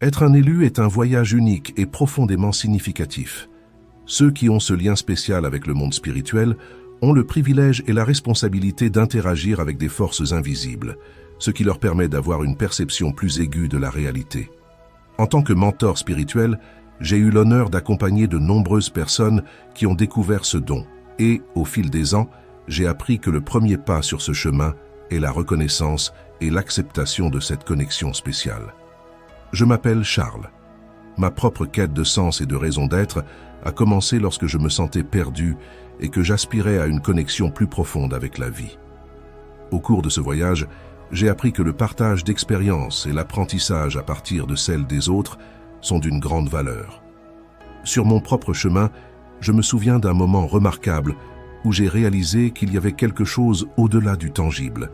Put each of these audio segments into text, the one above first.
Être un élu est un voyage unique et profondément significatif. Ceux qui ont ce lien spécial avec le monde spirituel ont le privilège et la responsabilité d'interagir avec des forces invisibles, ce qui leur permet d'avoir une perception plus aiguë de la réalité. En tant que mentor spirituel, j'ai eu l'honneur d'accompagner de nombreuses personnes qui ont découvert ce don et, au fil des ans, j'ai appris que le premier pas sur ce chemin est la reconnaissance et l'acceptation de cette connexion spéciale. Je m'appelle Charles. Ma propre quête de sens et de raison d'être a commencé lorsque je me sentais perdu et que j'aspirais à une connexion plus profonde avec la vie. Au cours de ce voyage, j'ai appris que le partage d'expériences et l'apprentissage à partir de celles des autres sont d'une grande valeur. Sur mon propre chemin, je me souviens d'un moment remarquable où j'ai réalisé qu'il y avait quelque chose au-delà du tangible.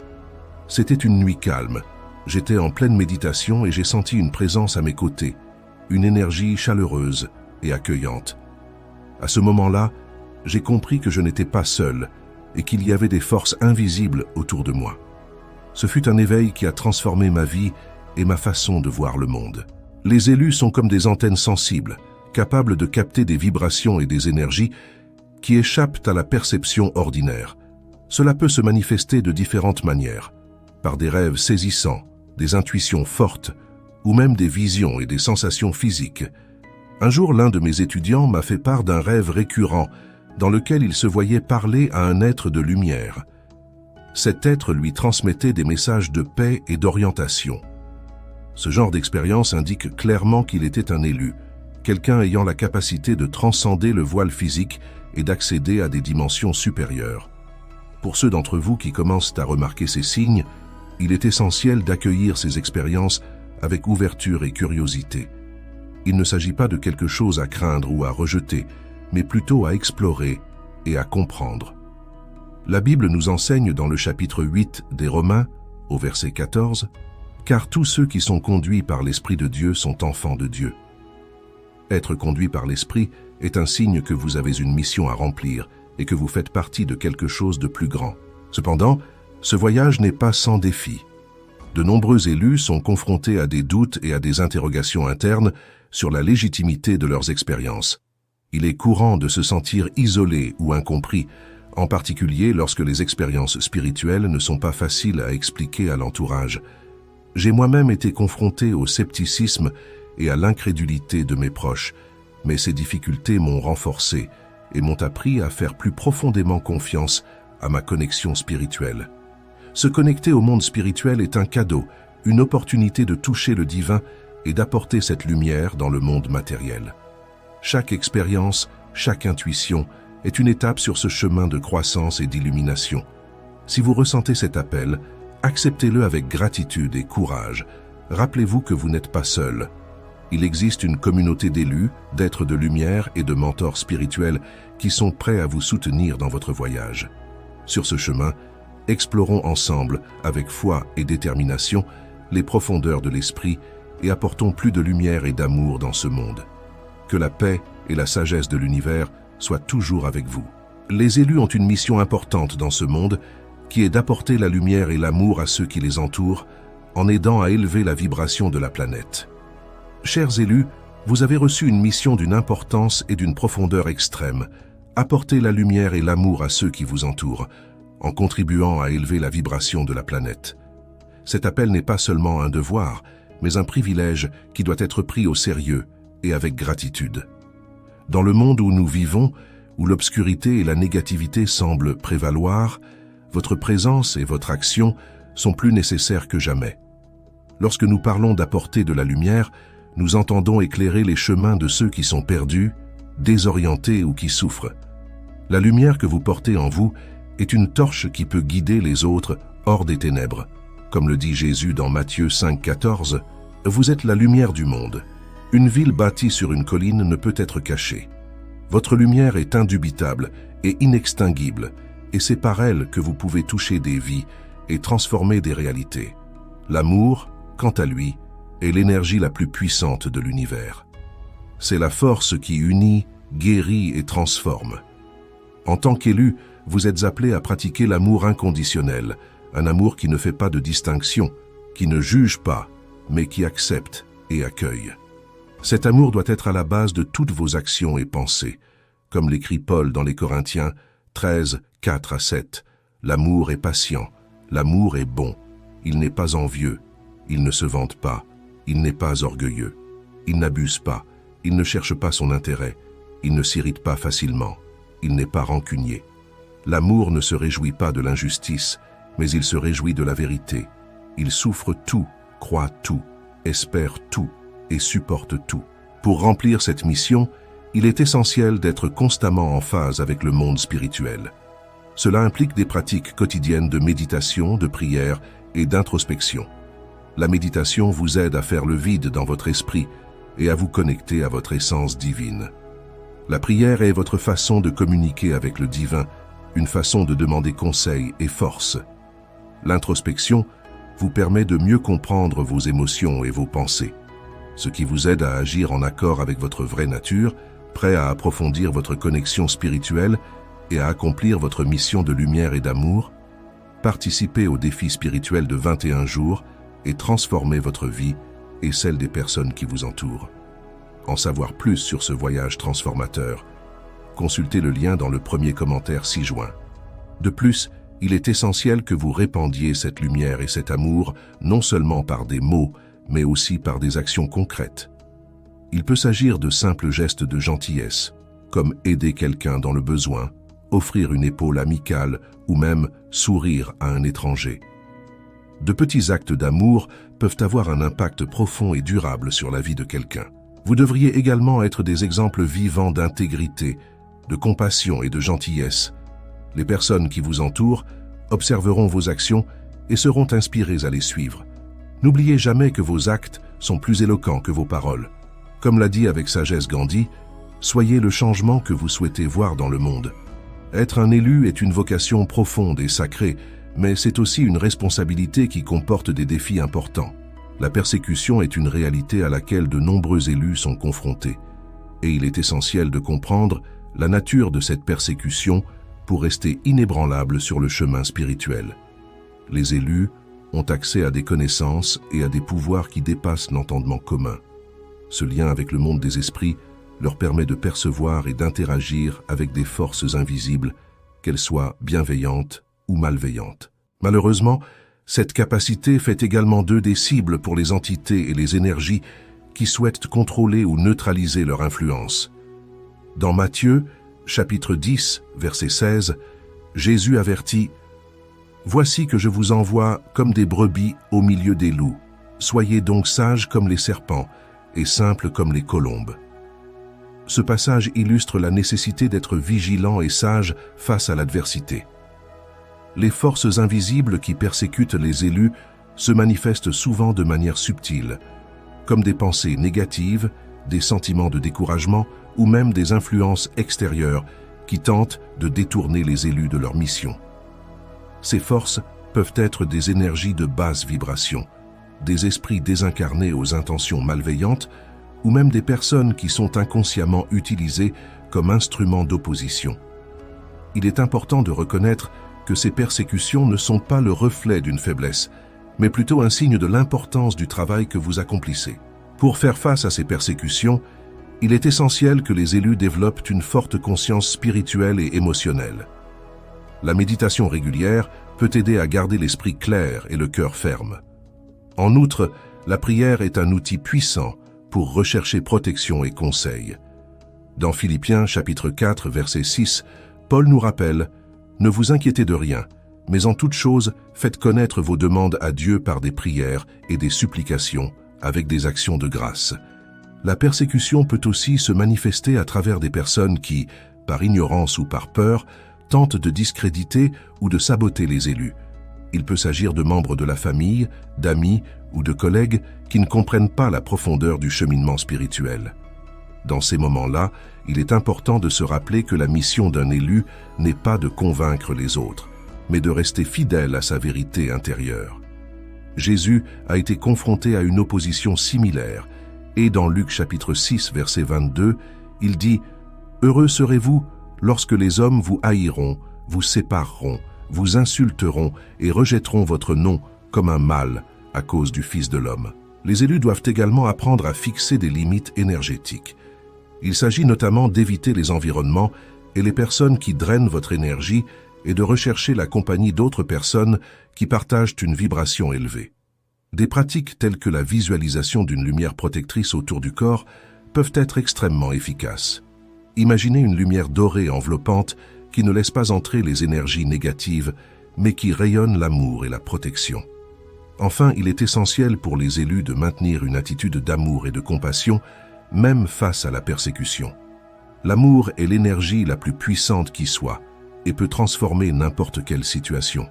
C'était une nuit calme. J'étais en pleine méditation et j'ai senti une présence à mes côtés, une énergie chaleureuse et accueillante. À ce moment-là, j'ai compris que je n'étais pas seul et qu'il y avait des forces invisibles autour de moi. Ce fut un éveil qui a transformé ma vie et ma façon de voir le monde. Les élus sont comme des antennes sensibles, capables de capter des vibrations et des énergies qui échappent à la perception ordinaire. Cela peut se manifester de différentes manières, par des rêves saisissants, des intuitions fortes, ou même des visions et des sensations physiques. Un jour, l'un de mes étudiants m'a fait part d'un rêve récurrent dans lequel il se voyait parler à un être de lumière. Cet être lui transmettait des messages de paix et d'orientation. Ce genre d'expérience indique clairement qu'il était un élu, quelqu'un ayant la capacité de transcender le voile physique et d'accéder à des dimensions supérieures. Pour ceux d'entre vous qui commencent à remarquer ces signes, il est essentiel d'accueillir ces expériences avec ouverture et curiosité. Il ne s'agit pas de quelque chose à craindre ou à rejeter, mais plutôt à explorer et à comprendre. La Bible nous enseigne dans le chapitre 8 des Romains, au verset 14, « Car tous ceux qui sont conduits par l'Esprit de Dieu sont enfants de Dieu. » Être conduit par l'Esprit est un signe que vous avez une mission à remplir et que vous faites partie de quelque chose de plus grand. Cependant, ce voyage n'est pas sans défi. De nombreux élus sont confrontés à des doutes et à des interrogations internes sur la légitimité de leurs expériences. Il est courant de se sentir isolé ou incompris, en particulier lorsque les expériences spirituelles ne sont pas faciles à expliquer à l'entourage. J'ai moi-même été confronté au scepticisme et à l'incrédulité de mes proches, mais ces difficultés m'ont renforcé et m'ont appris à faire plus profondément confiance à ma connexion spirituelle. Se connecter au monde spirituel est un cadeau, une opportunité de toucher le divin et d'apporter cette lumière dans le monde matériel. Chaque expérience, chaque intuition est une étape sur ce chemin de croissance et d'illumination. Si vous ressentez cet appel, acceptez-le avec gratitude et courage. Rappelez-vous que vous n'êtes pas seul. Il existe une communauté d'élus, d'êtres de lumière et de mentors spirituels qui sont prêts à vous soutenir dans votre voyage. Sur ce chemin, explorons ensemble, avec foi et détermination, les profondeurs de l'esprit et apportons plus de lumière et d'amour dans ce monde. Que la paix et la sagesse de l'univers soient toujours avec vous. Les élus ont une mission importante dans ce monde qui est d'apporter la lumière et l'amour à ceux qui les entourent en aidant à élever la vibration de la planète. Chers élus, vous avez reçu une mission d'une importance et d'une profondeur extrême. Apportez la lumière et l'amour à ceux qui vous entourent, en contribuant à élever la vibration de la planète. Cet appel n'est pas seulement un devoir, mais un privilège qui doit être pris au sérieux et avec gratitude. Dans le monde où nous vivons, où l'obscurité et la négativité semblent prévaloir, votre présence et votre action sont plus nécessaires que jamais. Lorsque nous parlons d'apporter de la lumière, nous entendons éclairer les chemins de ceux qui sont perdus, désorientés ou qui souffrent. La lumière que vous portez en vous est une torche qui peut guider les autres hors des ténèbres. Comme le dit Jésus dans Matthieu 5,14, « Vous êtes la lumière du monde. Une ville bâtie sur une colline ne peut être cachée. Votre lumière est indubitable et inextinguible, et c'est par elle que vous pouvez toucher des vies et transformer des réalités. L'amour, quant à lui, est l'énergie la plus puissante de l'univers. C'est la force qui unit, guérit et transforme. En tant qu'élu, vous êtes appelé à pratiquer l'amour inconditionnel, un amour qui ne fait pas de distinction, qui ne juge pas, mais qui accepte, et accueil. Cet amour doit être à la base de toutes vos actions et pensées. Comme l'écrit Paul dans les Corinthiens 13, 4 à 7, « L'amour est patient, l'amour est bon, il n'est pas envieux, il ne se vante pas, il n'est pas orgueilleux, il n'abuse pas, il ne cherche pas son intérêt, il ne s'irrite pas facilement, il n'est pas rancunier. L'amour ne se réjouit pas de l'injustice, mais il se réjouit de la vérité. Il souffre tout, croit tout, espère tout et supporte tout. » Pour remplir cette mission, il est essentiel d'être constamment en phase avec le monde spirituel. Cela implique des pratiques quotidiennes de méditation, de prière et d'introspection. La méditation vous aide à faire le vide dans votre esprit et à vous connecter à votre essence divine. La prière est votre façon de communiquer avec le divin, une façon de demander conseil et force. L'introspection vous permet de mieux comprendre vos émotions et vos pensées, ce qui vous aide à agir en accord avec votre vraie nature, prêt à approfondir votre connexion spirituelle et à accomplir votre mission de lumière et d'amour. Participez au défi spirituel de 21 jours et transformez votre vie et celle des personnes qui vous entourent. En savoir plus sur ce voyage transformateur, consultez le lien dans le premier commentaire ci-joint. De plus, il est essentiel que vous répandiez cette lumière et cet amour non seulement par des mots, mais aussi par des actions concrètes. Il peut s'agir de simples gestes de gentillesse, comme aider quelqu'un dans le besoin, offrir une épaule amicale ou même sourire à un étranger. De petits actes d'amour peuvent avoir un impact profond et durable sur la vie de quelqu'un. Vous devriez également être des exemples vivants d'intégrité, de compassion et de gentillesse. Les personnes qui vous entourent observeront vos actions et seront inspirées à les suivre. N'oubliez jamais que vos actes sont plus éloquents que vos paroles. Comme l'a dit avec sagesse Gandhi, soyez le changement que vous souhaitez voir dans le monde. Être un élu est une vocation profonde et sacrée, mais c'est aussi une responsabilité qui comporte des défis importants. La persécution est une réalité à laquelle de nombreux élus sont confrontés, et il est essentiel de comprendre la nature de cette persécution pour rester inébranlable sur le chemin spirituel. Les élus ont accès à des connaissances et à des pouvoirs qui dépassent l'entendement commun. Ce lien avec le monde des esprits leur permet de percevoir et d'interagir avec des forces invisibles, qu'elles soient bienveillantes ou malveillantes. Malheureusement, cette capacité fait également d'eux des cibles pour les entités et les énergies qui souhaitent contrôler ou neutraliser leur influence. Dans Matthieu, chapitre 10, verset 16, Jésus avertit « Voici que je vous envoie comme des brebis au milieu des loups. Soyez donc sages comme les serpents et simples comme les colombes. » Ce passage illustre la nécessité d'être vigilant et sage face à l'adversité. Les forces invisibles qui persécutent les élus se manifestent souvent de manière subtile, comme des pensées négatives, des sentiments de découragement ou même des influences extérieures qui tentent de détourner les élus de leur mission. Ces forces peuvent être des énergies de basse vibration, des esprits désincarnés aux intentions malveillantes ou même des personnes qui sont inconsciemment utilisées comme instruments d'opposition. Il est important de reconnaître que ces persécutions ne sont pas le reflet d'une faiblesse, mais plutôt un signe de l'importance du travail que vous accomplissez. Pour faire face à ces persécutions, il est essentiel que les élus développent une forte conscience spirituelle et émotionnelle. La méditation régulière peut aider à garder l'esprit clair et le cœur ferme. En outre, la prière est un outil puissant pour rechercher protection et conseil. Dans Philippiens chapitre 4, verset 6, Paul nous rappelle « Ne vous inquiétez de rien, mais en toute chose, faites connaître vos demandes à Dieu par des prières et des supplications, avec des actions de grâce. » La persécution peut aussi se manifester à travers des personnes qui, par ignorance ou par peur, tentent de discréditer ou de saboter les élus. Il peut s'agir de membres de la famille, d'amis ou de collègues qui ne comprennent pas la profondeur du cheminement spirituel. Dans ces moments-là, il est important de se rappeler que la mission d'un élu n'est pas de convaincre les autres, mais de rester fidèle à sa vérité intérieure. Jésus a été confronté à une opposition similaire, et dans Luc chapitre 6, verset 22, il dit « Heureux serez-vous lorsque les hommes vous haïront, vous sépareront, vous insulteront et rejetteront votre nom comme un mal à cause du Fils de l'homme. Les élus doivent également apprendre à fixer des limites énergétiques. Il s'agit notamment d'éviter les environnements et les personnes qui drainent votre énergie et de rechercher la compagnie d'autres personnes qui partagent une vibration élevée. Des pratiques telles que la visualisation d'une lumière protectrice autour du corps peuvent être extrêmement efficaces. Imaginez une lumière dorée enveloppante qui ne laisse pas entrer les énergies négatives, mais qui rayonne l'amour et la protection. Enfin, il est essentiel pour les élus de maintenir une attitude d'amour et de compassion, même face à la persécution. L'amour est l'énergie la plus puissante qui soit et peut transformer n'importe quelle situation.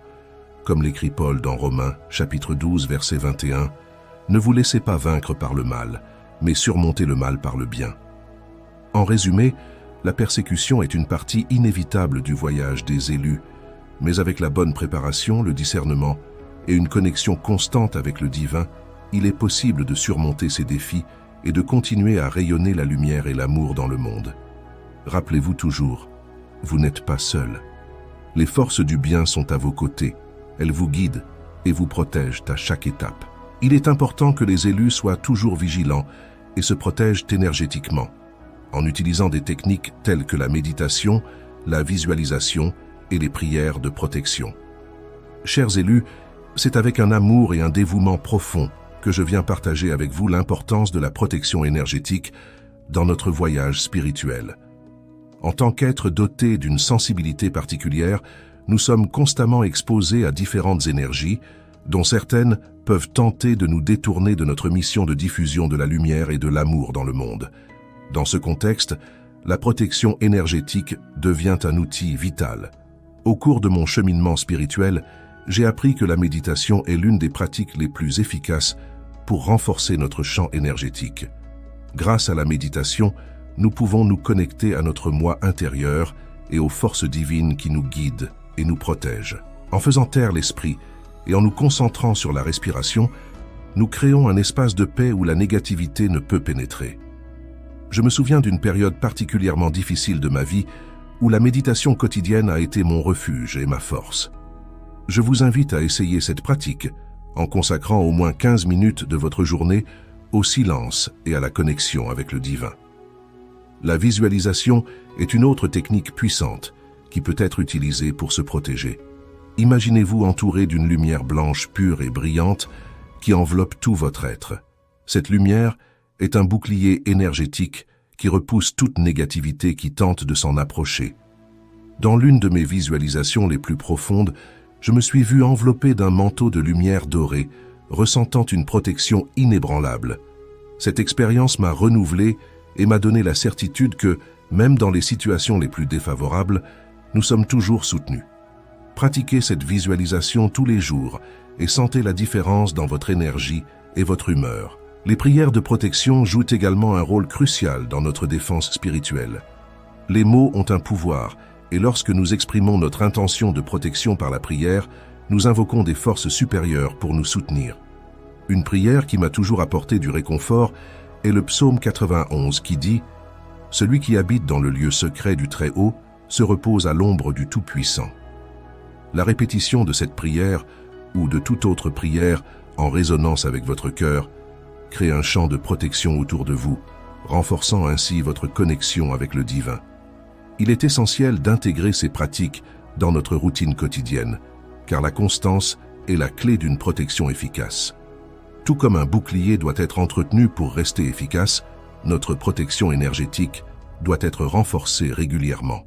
Comme l'écrit Paul dans Romains, chapitre 12, verset 21, « Ne vous laissez pas vaincre par le mal, mais surmontez le mal par le bien. » En résumé, la persécution est une partie inévitable du voyage des élus, mais avec la bonne préparation, le discernement et une connexion constante avec le divin, il est possible de surmonter ces défis et de continuer à rayonner la lumière et l'amour dans le monde. Rappelez-vous toujours, vous n'êtes pas seul. Les forces du bien sont à vos côtés. Elles vous guident et vous protègent à chaque étape. Il est important que les élus soient toujours vigilants et se protègent énergétiquement, en utilisant des techniques telles que la méditation, la visualisation et les prières de protection. Chers élus, c'est avec un amour et un dévouement profond que je viens partager avec vous l'importance de la protection énergétique dans notre voyage spirituel. En tant qu'êtres dotés d'une sensibilité particulière, nous sommes constamment exposés à différentes énergies, dont certaines peuvent tenter de nous détourner de notre mission de diffusion de la lumière et de l'amour dans le monde. Dans ce contexte, la protection énergétique devient un outil vital. Au cours de mon cheminement spirituel, j'ai appris que la méditation est l'une des pratiques les plus efficaces pour renforcer notre champ énergétique. Grâce à la méditation, nous pouvons nous connecter à notre moi intérieur et aux forces divines qui nous guident et nous protègent. En faisant taire l'esprit et en nous concentrant sur la respiration, nous créons un espace de paix où la négativité ne peut pénétrer. Je me souviens d'une période particulièrement difficile de ma vie où la méditation quotidienne a été mon refuge et ma force. Je vous invite à essayer cette pratique en consacrant au moins 15 minutes de votre journée au silence et à la connexion avec le divin. La visualisation est une autre technique puissante qui peut être utilisée pour se protéger. Imaginez-vous entouré d'une lumière blanche pure et brillante qui enveloppe tout votre être. Cette lumière est un bouclier énergétique qui repousse toute négativité qui tente de s'en approcher. Dans l'une de mes visualisations les plus profondes, je me suis vu enveloppé d'un manteau de lumière dorée, ressentant une protection inébranlable. Cette expérience m'a renouvelé et m'a donné la certitude que, même dans les situations les plus défavorables, nous sommes toujours soutenus. Pratiquez cette visualisation tous les jours et sentez la différence dans votre énergie et votre humeur. Les prières de protection jouent également un rôle crucial dans notre défense spirituelle. Les mots ont un pouvoir, et lorsque nous exprimons notre intention de protection par la prière, nous invoquons des forces supérieures pour nous soutenir. Une prière qui m'a toujours apporté du réconfort est le psaume 91 qui dit « Celui qui habite dans le lieu secret du Très-Haut se repose à l'ombre du Tout-Puissant ». La répétition de cette prière, ou de toute autre prière en résonance avec votre cœur, crée un champ de protection autour de vous, renforçant ainsi votre connexion avec le divin. Il est essentiel d'intégrer ces pratiques dans notre routine quotidienne, car la constance est la clé d'une protection efficace. Tout comme un bouclier doit être entretenu pour rester efficace, notre protection énergétique doit être renforcée régulièrement.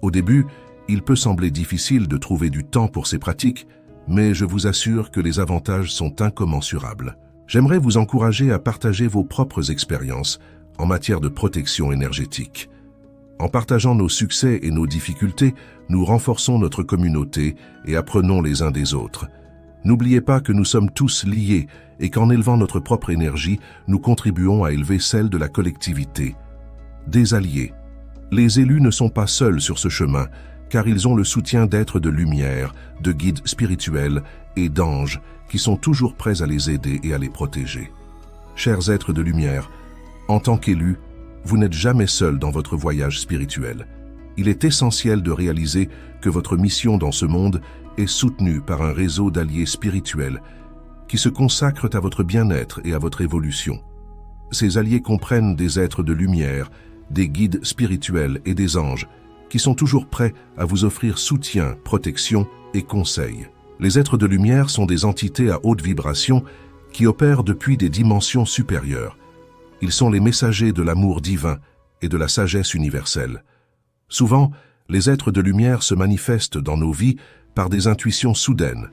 Au début, il peut sembler difficile de trouver du temps pour ces pratiques, mais je vous assure que les avantages sont incommensurables. J'aimerais vous encourager à partager vos propres expériences en matière de protection énergétique. En partageant nos succès et nos difficultés, nous renforçons notre communauté et apprenons les uns des autres. N'oubliez pas que nous sommes tous liés et qu'en élevant notre propre énergie, nous contribuons à élever celle de la collectivité. Des alliés. Les élus ne sont pas seuls sur ce chemin, car ils ont le soutien d'êtres de lumière, de guides spirituels et d'anges qui sont toujours prêts à les aider et à les protéger. Chers êtres de lumière, en tant qu'élus, vous n'êtes jamais seuls dans votre voyage spirituel. Il est essentiel de réaliser que votre mission dans ce monde est soutenue par un réseau d'alliés spirituels qui se consacrent à votre bien-être et à votre évolution. Ces alliés comprennent des êtres de lumière, des guides spirituels et des anges, qui sont toujours prêts à vous offrir soutien, protection et conseils. Les êtres de lumière sont des entités à haute vibration qui opèrent depuis des dimensions supérieures. Ils sont les messagers de l'amour divin et de la sagesse universelle. Souvent, les êtres de lumière se manifestent dans nos vies par des intuitions soudaines,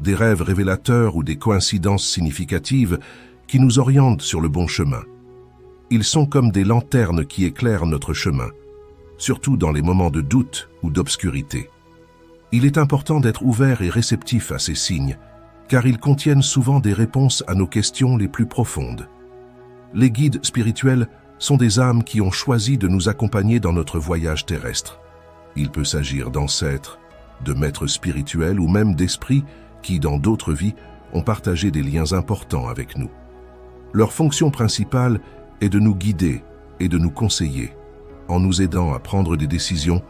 des rêves révélateurs ou des coïncidences significatives qui nous orientent sur le bon chemin. Ils sont comme des lanternes qui éclairent notre chemin, surtout dans les moments de doute ou d'obscurité. Il est important d'être ouvert et réceptif à ces signes, car ils contiennent souvent des réponses à nos questions les plus profondes. Les guides spirituels sont des âmes qui ont choisi de nous accompagner dans notre voyage terrestre. Il peut s'agir d'ancêtres, de maîtres spirituels ou même d'esprits qui, dans d'autres vies, ont partagé des liens importants avec nous. Leur fonction principale est de nous guider et de nous conseiller, en nous aidant à prendre des décisions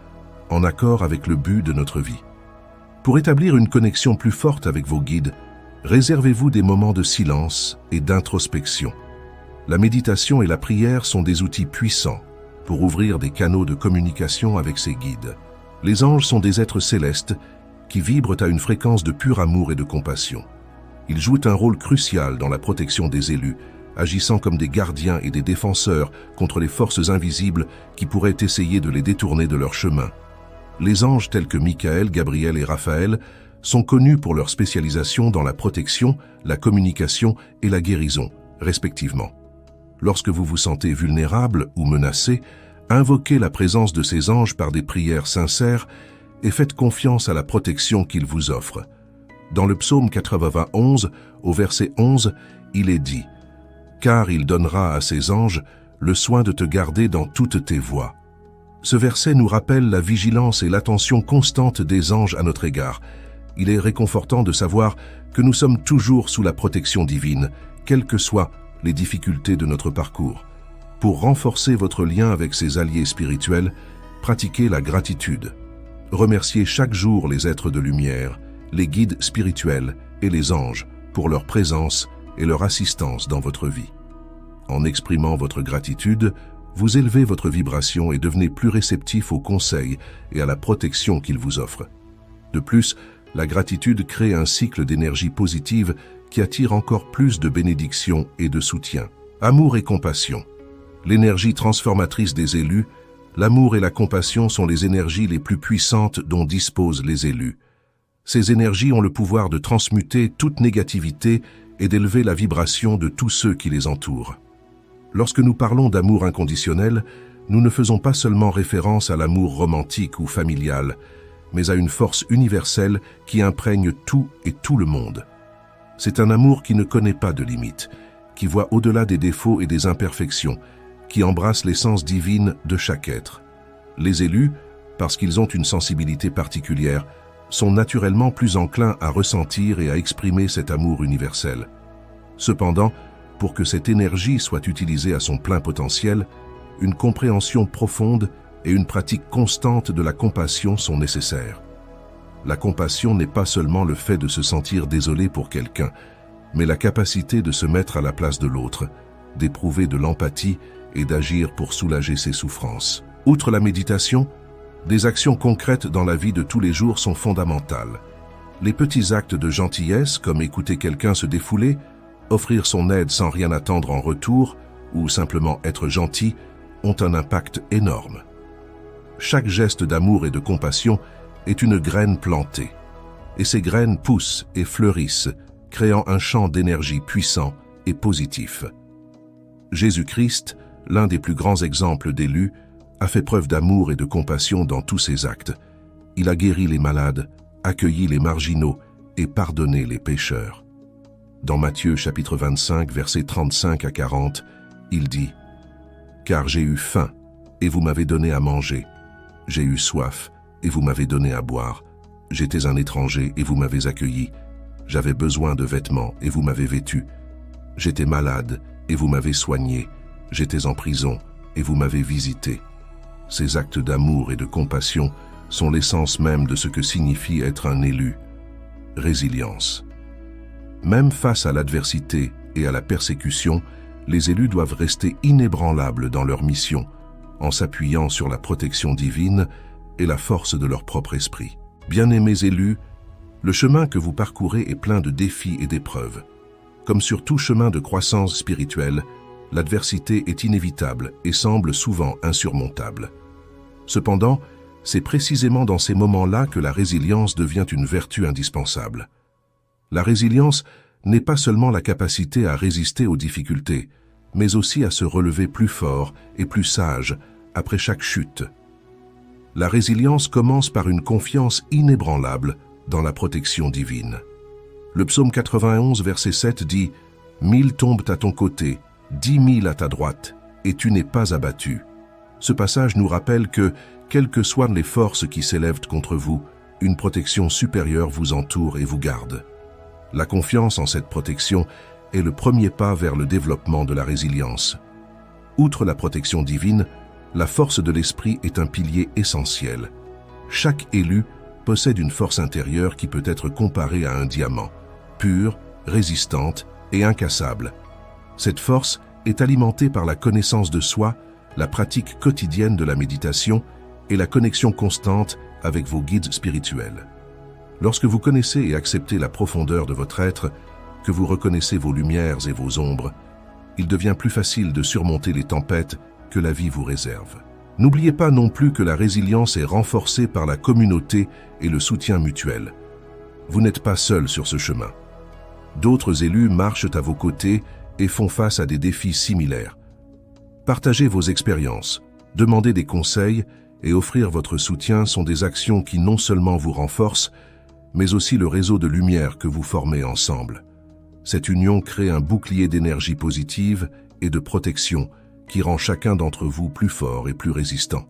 en accord avec le but de notre vie. Pour établir une connexion plus forte avec vos guides, réservez-vous des moments de silence et d'introspection. La méditation et la prière sont des outils puissants pour ouvrir des canaux de communication avec ces guides. Les anges sont des êtres célestes qui vibrent à une fréquence de pur amour et de compassion. Ils jouent un rôle crucial dans la protection des élus, agissant comme des gardiens et des défenseurs contre les forces invisibles qui pourraient essayer de les détourner de leur chemin. Les anges tels que Michael, Gabriel et Raphaël sont connus pour leur spécialisation dans la protection, la communication et la guérison, respectivement. Lorsque vous vous sentez vulnérable ou menacé, invoquez la présence de ces anges par des prières sincères et faites confiance à la protection qu'ils vous offrent. Dans le psaume 91, au verset 11, il est dit « Car il donnera à ses anges le soin de te garder dans toutes tes voies. » Ce verset nous rappelle la vigilance et l'attention constante des anges à notre égard. Il est réconfortant de savoir que nous sommes toujours sous la protection divine, quelles que soient les difficultés de notre parcours. Pour renforcer votre lien avec ces alliés spirituels, pratiquez la gratitude. Remerciez chaque jour les êtres de lumière, les guides spirituels et les anges pour leur présence et leur assistance dans votre vie. En exprimant votre gratitude, vous élevez votre vibration et devenez plus réceptif aux conseils et à la protection qu'ils vous offrent. De plus, la gratitude crée un cycle d'énergie positive qui attire encore plus de bénédictions et de soutien. Amour et compassion. L'énergie transformatrice des élus, l'amour et la compassion sont les énergies les plus puissantes dont disposent les élus. Ces énergies ont le pouvoir de transmuter toute négativité et d'élever la vibration de tous ceux qui les entourent. Lorsque nous parlons d'amour inconditionnel, nous ne faisons pas seulement référence à l'amour romantique ou familial, mais à une force universelle qui imprègne tout et tout le monde. C'est un amour qui ne connaît pas de limites, qui voit au-delà des défauts et des imperfections, qui embrasse l'essence divine de chaque être. Les élus, parce qu'ils ont une sensibilité particulière, sont naturellement plus enclins à ressentir et à exprimer cet amour universel. Cependant, pour que cette énergie soit utilisée à son plein potentiel, une compréhension profonde et une pratique constante de la compassion sont nécessaires. La compassion n'est pas seulement le fait de se sentir désolé pour quelqu'un, mais la capacité de se mettre à la place de l'autre, d'éprouver de l'empathie et d'agir pour soulager ses souffrances. Outre la méditation, des actions concrètes dans la vie de tous les jours sont fondamentales. Les petits actes de gentillesse, comme écouter quelqu'un se défouler, offrir son aide sans rien attendre en retour, ou simplement être gentil, ont un impact énorme. Chaque geste d'amour et de compassion est une graine plantée, et ces graines poussent et fleurissent, créant un champ d'énergie puissant et positif. Jésus-Christ, l'un des plus grands exemples d'élus, a fait preuve d'amour et de compassion dans tous ses actes. Il a guéri les malades, accueilli les marginaux et pardonné les pécheurs. Dans Matthieu chapitre 25, versets 35 à 40, il dit « Car j'ai eu faim, et vous m'avez donné à manger. J'ai eu soif, et vous m'avez donné à boire. J'étais un étranger, et vous m'avez accueilli. J'avais besoin de vêtements, et vous m'avez vêtu. J'étais malade, et vous m'avez soigné. J'étais en prison, et vous m'avez visité. » Ces actes d'amour et de compassion sont l'essence même de ce que signifie être un élu. Résilience. Même face à l'adversité et à la persécution, les élus doivent rester inébranlables dans leur mission, en s'appuyant sur la protection divine et la force de leur propre esprit. Bien-aimés élus, le chemin que vous parcourez est plein de défis et d'épreuves. Comme sur tout chemin de croissance spirituelle, l'adversité est inévitable et semble souvent insurmontable. Cependant, c'est précisément dans ces moments-là que la résilience devient une vertu indispensable. La résilience n'est pas seulement la capacité à résister aux difficultés, mais aussi à se relever plus fort et plus sage après chaque chute. La résilience commence par une confiance inébranlable dans la protection divine. Le psaume 91, verset 7 dit « 1000 tombent à ton côté, 10 000 à ta droite, et tu n'es pas abattu ». Ce passage nous rappelle que, quelles que soient les forces qui s'élèvent contre vous, une protection supérieure vous entoure et vous garde. La confiance en cette protection est le premier pas vers le développement de la résilience. Outre la protection divine, la force de l'esprit est un pilier essentiel. Chaque élu possède une force intérieure qui peut être comparée à un diamant, pure, résistante et incassable. Cette force est alimentée par la connaissance de soi, la pratique quotidienne de la méditation et la connexion constante avec vos guides spirituels. Lorsque vous connaissez et acceptez la profondeur de votre être, que vous reconnaissez vos lumières et vos ombres, il devient plus facile de surmonter les tempêtes que la vie vous réserve. N'oubliez pas non plus que la résilience est renforcée par la communauté et le soutien mutuel. Vous n'êtes pas seul sur ce chemin. D'autres élus marchent à vos côtés et font face à des défis similaires. Partagez vos expériences, demandez des conseils et offrir votre soutien sont des actions qui non seulement vous renforcent, mais aussi le réseau de lumière que vous formez ensemble. Cette union crée un bouclier d'énergie positive et de protection qui rend chacun d'entre vous plus fort et plus résistant.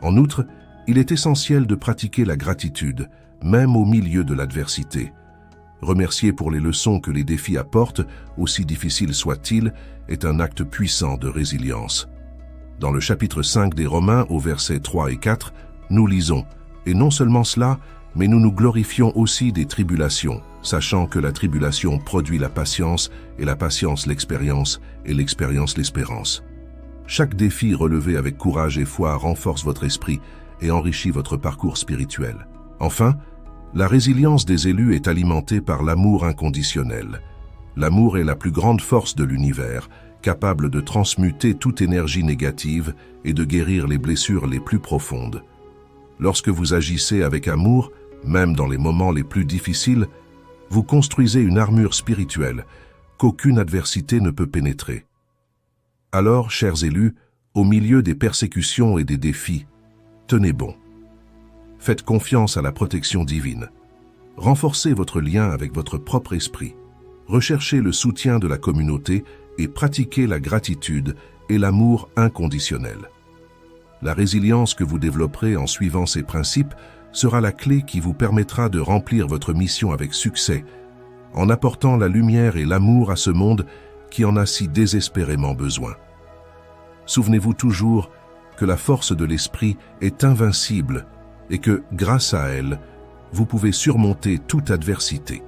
En outre, il est essentiel de pratiquer la gratitude, même au milieu de l'adversité. Remercier pour les leçons que les défis apportent, aussi difficiles soient-ils, est un acte puissant de résilience. Dans le chapitre 5 des Romains, au versets 3 et 4, nous lisons « Et non seulement cela, mais nous nous glorifions aussi des tribulations, sachant que la tribulation produit la patience, et la patience l'expérience, et l'expérience l'espérance. » Chaque défi relevé avec courage et foi renforce votre esprit et enrichit votre parcours spirituel. Enfin, la résilience des élus est alimentée par l'amour inconditionnel. L'amour est la plus grande force de l'univers, capable de transmuter toute énergie négative et de guérir les blessures les plus profondes. Lorsque vous agissez avec amour, même dans les moments les plus difficiles, vous construisez une armure spirituelle qu'aucune adversité ne peut pénétrer. Alors, chers élus, au milieu des persécutions et des défis, tenez bon. Faites confiance à la protection divine. Renforcez votre lien avec votre propre esprit. Recherchez le soutien de la communauté et pratiquez la gratitude et l'amour inconditionnel. La résilience que vous développerez en suivant ces principes sera la clé qui vous permettra de remplir votre mission avec succès, en apportant la lumière et l'amour à ce monde qui en a si désespérément besoin. Souvenez-vous toujours que la force de l'esprit est invincible et que, grâce à elle, vous pouvez surmonter toute adversité.